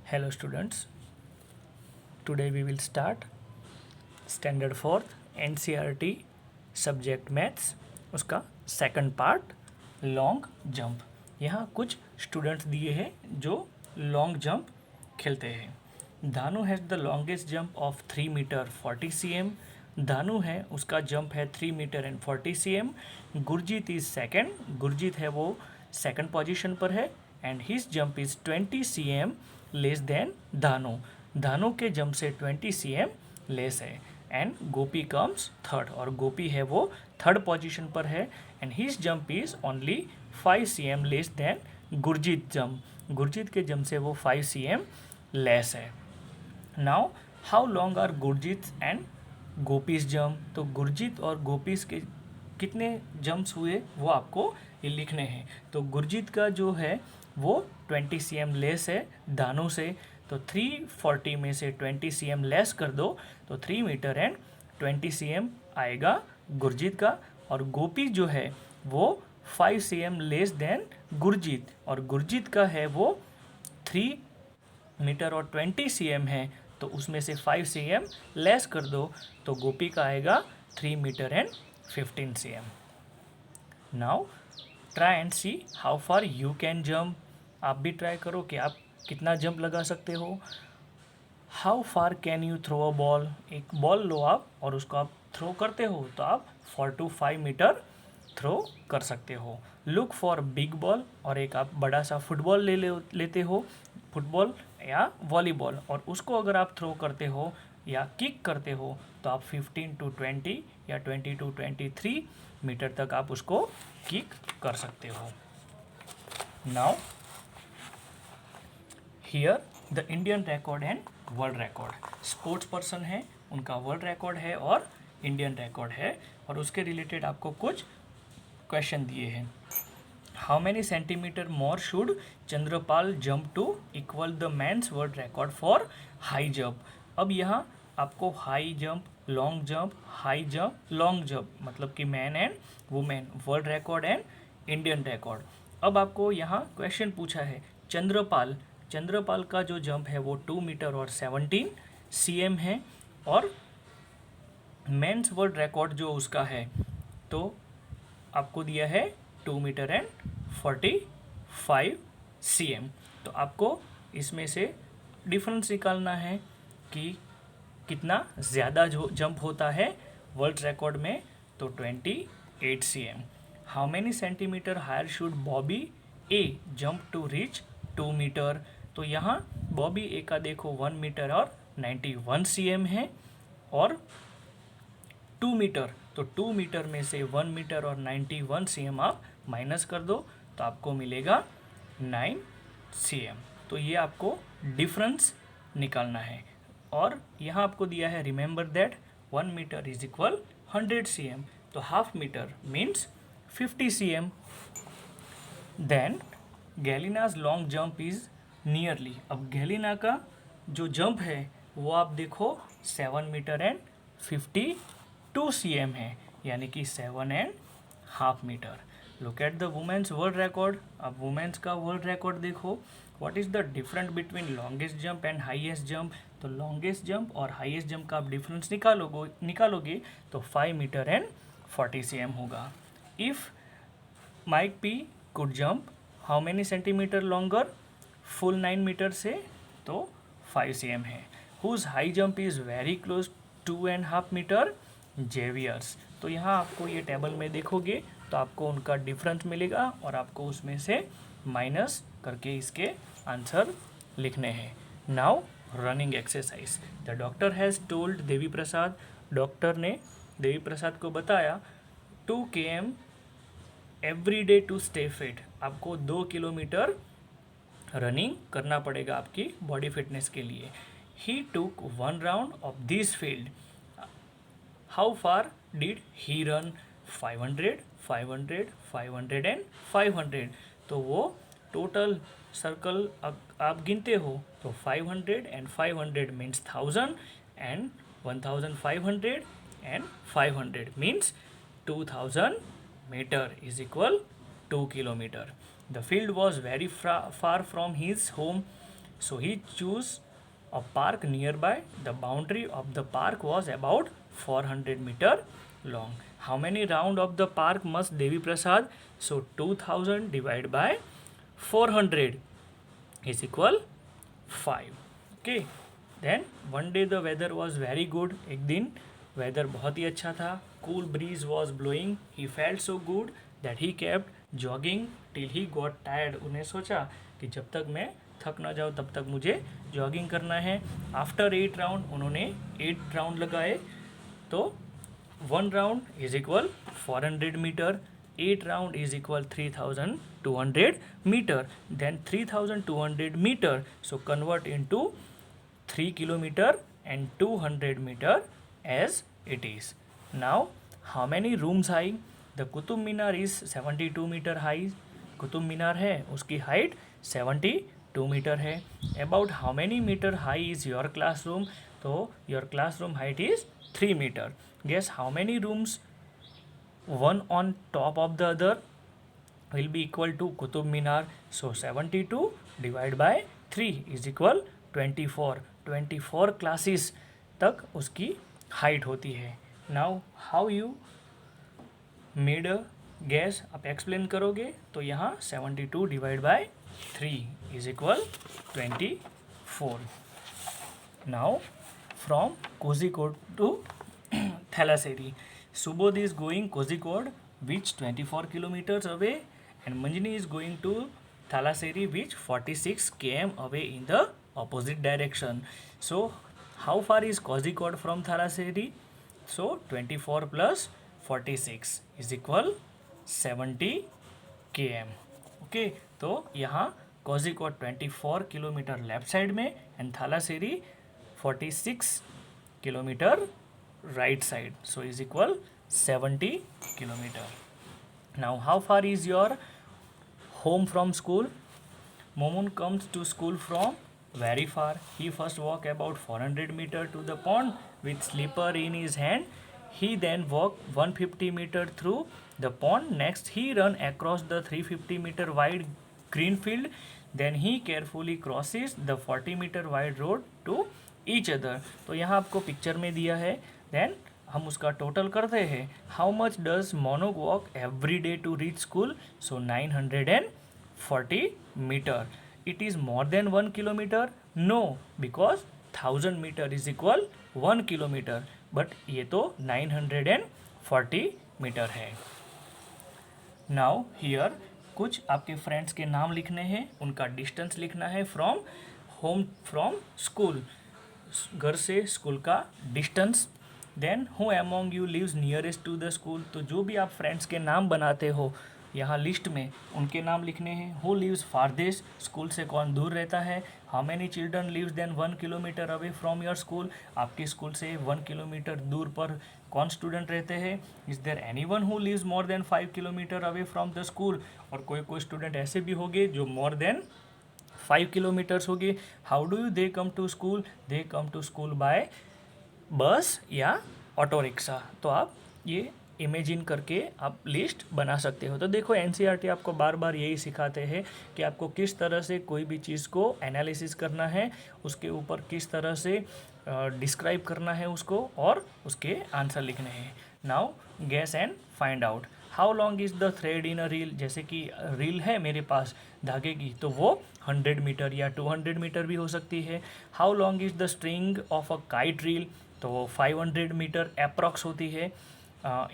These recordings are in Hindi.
Hello students, today we will start standard 4th NCERT subject maths उसका सेकंड पार्ट लॉन्ग जंप। यहाँ कुछ स्टूडेंट्स दिए हैं जो लॉन्ग जंप खेलते हैं। Danu has the longest jump of 3 metre 40 cm। Danu है उसका जंप है 3 metre and 40 cm। Gurjeet is second, Gurjeet है वो सेकंड पोजीशन पर है and his jump is 20 cm less than Danu. Danu के जंप से 20 cm लेस है एंड गोपी कम्स थर्ड, और गोपी है वो थर्ड पोजीशन पर है and his jump is only 5 cm less than Gurjeet jump. Gurjeet के जंप से वो 5 cm लेस है। Now how long are Gurjeet and Gopi's jump. तो गुरजीत और गोपीज के कितने जंप्स हुए वो आपको ये लिखने हैं। तो गुरजीत का जो है वो 20 cm लेस है दानू से, तो 340 में से 20 cm लेस कर दो तो 3 मीटर एंड 20 cm आएगा गुरजीत का। और गोपी जो है वो 5 cm लेस देन गुरजीत, और गुरजीत का है वो 3 मीटर और 20 cm है, तो उसमें से 5 cm लेस कर दो तो गोपी का आएगा 3 metre and 15 cm। Now try and see how far you can jump. आप भी ट्राई करो कि आप कितना जंप लगा सकते हो। How far can you throw a ball. एक बॉल लो आप और उसको आप थ्रो करते हो तो आप 4 to 5 मीटर थ्रो कर सकते हो। लुक फॉर बिग बॉल, और एक आप बड़ा सा फुटबॉल लेते हो, फुटबॉल या वॉलीबॉल, और उसको अगर आप थ्रो करते हो या किक करते हो तो आप 15 to 20 या 20 to 23 मीटर तक आप उसको किक कर सकते हो। Now here the Indian record and world record. Sports person है, उनका वर्ल्ड रिकॉर्ड है और इंडियन रिकॉर्ड है, और उसके रिलेटेड आपको कुछ क्वेश्चन दिए हैं। How many centimetre more should Chandrapal jump to equal the men's world record for high jump. अब यहाँ आपको high jump, long jump, high jump, long jump, मतलब कि man and women, world record and Indian record. अब आपको यहाँ क्वेश्चन पूछा है चंद्रपाल, चंद्रपाल का जो जंप है वो 2 मीटर और 17 cm है, और मेंस वर्ल्ड रिकॉर्ड जो उसका है तो आपको दिया है 2 मीटर एंड 45 cm। तो आपको इसमें से डिफरेंस निकालना है कि कितना ज़्यादा जो जंप होता है वर्ल्ड रिकॉर्ड में, तो 28 cm। How many centimetre higher should Bobby a jump to reach 2 metre. तो यहाँ बॉबी ए का देखो 1 मीटर और 91 cm है, और 2 मीटर, तो 2 मीटर में से 1 मीटर और 91 cm आप माइनस कर दो तो आपको मिलेगा 9 cm। तो ये आपको डिफरेंस निकालना है। और यहाँ आपको दिया है remember that 1 metre is equal 100 cm, तो half metre means 50 cm। Then Galina's long jump is nearly. अब गैलिना का जो जंप है वो आप देखो 7 मीटर एंड 52 cm है, यानी कि 7.5 metre. Look at the women's world record. अब वुमेन्स का वर्ल्ड रिकॉर्ड देखो। What is the difference between longest jump and highest jump. तो लॉन्गेस्ट जंप और हाईएस्ट जंप का आप डिफरेंस निकालोगे तो 5 मीटर एंड 40 cm होगा। If Mike P could jump how many centimetre longer, full 9 metre से तो 5 cm है। Whose high jump is very close 2.5 metre, Xavier's. तो यहाँ आपको ये टेबल में देखोगे तो आपको उनका डिफरेंस मिलेगा और आपको उसमें से माइनस करके इसके आंसर लिखने हैं। Now running exercise. The doctor has told Devi Prasad, doctor ने देवी प्रसाद को बताया 2 km every day to stay fit. आपको 2 किलोमीटर रनिंग करना पड़ेगा आपकी बॉडी फिटनेस के लिए। ही टुक 1 round of this field. How far did he run, 500, 500, 500 and 500। तो वो टोटल सर्कल आप गिनते हो तो 500 and 500 means 1000 and 1500 and 500 means 2000 meter is equal 2 kilometer. The field was very far from his home. So he chose a park nearby. The boundary of the park was about 400 meter long. How many round of the park must Devi Prasad? So 2000 divided by 400 is equal 5. Okay. Then one day the weather was very good. एक दिन weather बहुत ही अच्छा था. Cool breeze was blowing. He felt so good that he kept jogging till he got tired. उन्हें सोचा कि जब तक मैं थक ना जाऊँ तब तक मुझे जॉगिंग करना है. आफ्टर 8 राउंड उन्होंने 8 राउंड लगाए. तो 1 round is equal 400 metre. 8 round is equal 3200 metre. Then 3200 metre so convert into 3 kilometre and 200 meter as it is. Now, how many rooms high? The Qutub Minar is 72 meter high. Qutub Minar है उसकी height 72 meter है. About how many meter high is your classroom? तो your classroom height is 3 meter. Guess how many rooms one on top of the other will be equal to Qutub Minar. So 72 divided by 3 is equal 24. 24 classes तक उसकी हाइट होती है. Now how you made a guess, आप एक्सप्लेन करोगे. तो यहाँ 72 divide by 3 is equal 24. Now from Kozhikode to Thalassery. Subodh is going Kozhikode, which 24 kilometers away, and Manjini is going to Thalassery, which 46 km away in the opposite direction. So, how far is Kozhikode from Thalassery? So, 24 plus 46 is equal 70 km. Okay, तो यहाँ Kozhikode 24 किलोमीटर लेफ्ट साइड में and Thalassery 46 kilometre right side, so is equal 70 kilometer. Now how far is your home from school? Momun comes to school from very far. He first walk about 400 meter to the pond with slipper in his hand. He then walk 150 meter through the pond. Next he run across the 350 meter wide green field. Then he carefully crosses the 40 meter wide road to each other. तो यहाँ आपको पिक्चर में दिया है. देन हम उसका टोटल करते हैं. How much does Mono walk every day to reach school? So 940 metre. It is more than 1 kilometre? No, because 1000 metre is equal 1 kilometre. But ये तो 940 मीटर है. नाउ हियर कुछ आपके फ्रेंड्स के नाम लिखने हैं, उनका डिस्टेंस लिखना है फ्रॉम होम, फ्रॉम स्कूल, घर से स्कूल का distance. Then who among you lives nearest to the school. तो जो भी आप फ्रेंड्स के नाम बनाते हो यहाँ लिस्ट में उनके नाम लिखने हैं. हु लिव्स फारदेस्ट, स्कूल से कौन दूर रहता है. How many children lives than 1 kilometre away from your school. आपके स्कूल से 1 किलोमीटर दूर पर कौन स्टूडेंट रहते हैं. Is there anyone who lives more than 5 kilometre away from the school. और कोई स्टूडेंट ऐसे भी होंगे जो मोर देन 5 किलोमीटर्स होगी. How do you they come to school? They come to school by bus या ऑटो रिक्शा. तो आप ये इमेजिन करके आप लिस्ट बना सकते हो. तो देखो एनसीईआरटी आपको बार बार यही सिखाते हैं कि आपको किस तरह से कोई भी चीज़ को एनालिसिस करना है, उसके ऊपर किस तरह से डिस्क्राइब करना है उसको, और उसके आंसर लिखने हैं. Now guess and find out. How long is the thread in a reel. जैसे कि रील है मेरे पास धागे की, तो वो 100 मीटर या 200 मीटर भी हो सकती है. How long is the string of a kite reel. तो वो 500 मीटर अप्रॉक्स होती है.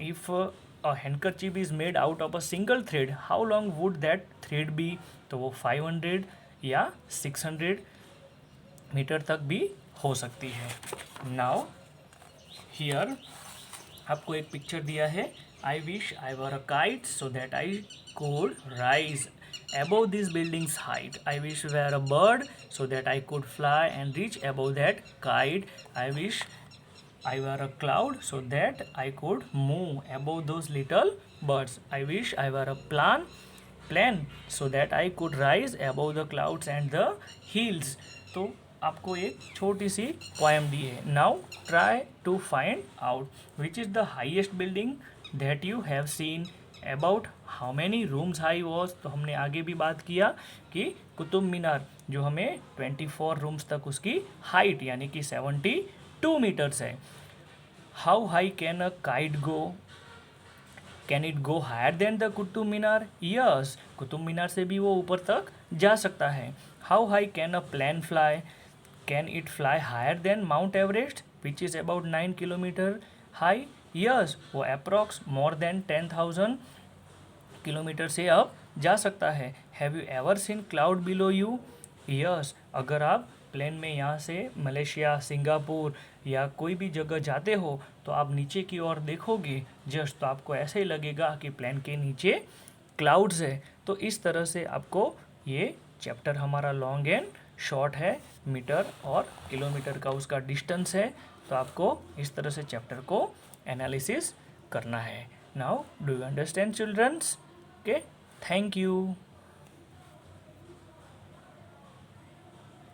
If a handkerchief is made out of a single thread, how long would that thread be. तो वो 500 या 600 मीटर तक भी हो सकती है. नाउ हियर आपको एक पिक्चर दिया है. I wish I were a kite so that I could rise above this building's height. I wish were a bird so that I could fly and reach above that kite. I wish I were a cloud so that I could move above those little birds. I wish I were a plane so that I could rise above the clouds and the hills. तो आपको एक छोटी सी पोएम दी है. Now try to find out which is the highest building that you have seen. About how many rooms high was. तो हमने आगे भी बात किया कि कुतुब मीनार जो हमें 24 रूम्स तक उसकी हाइट यानी कि 72 मीटर्स है। How high can a kite go? Can it go higher than the Qutub Minar? Yes, Qutub Minar से भी वो ऊपर तक जा सकता है। How high can a plane fly? Can it fly higher than Mount Everest which is about 9 kilometre high? Yes, वो अप्रॉक्स मोर देन 10,000 किलोमीटर से अब जा सकता है। Have you ever seen cloud below you? Yes, अगर आप प्लेन में यहाँ से मलेशिया, सिंगापुर या कोई भी जगह जाते हो तो आप नीचे की ओर देखोगे जस्ट तो आपको ऐसे ही लगेगा कि प्लेन के नीचे क्लाउड्स है। तो इस तरह से आपको ये चैप्टर हमारा लॉन्ग एंड शॉर्ट है, मीटर और किलोमीटर का उसका डिस्टेंस है। तो आपको इस तरह से चैप्टर को एनालिसिस करना है। Now do you understand childrens? Okay, thank you.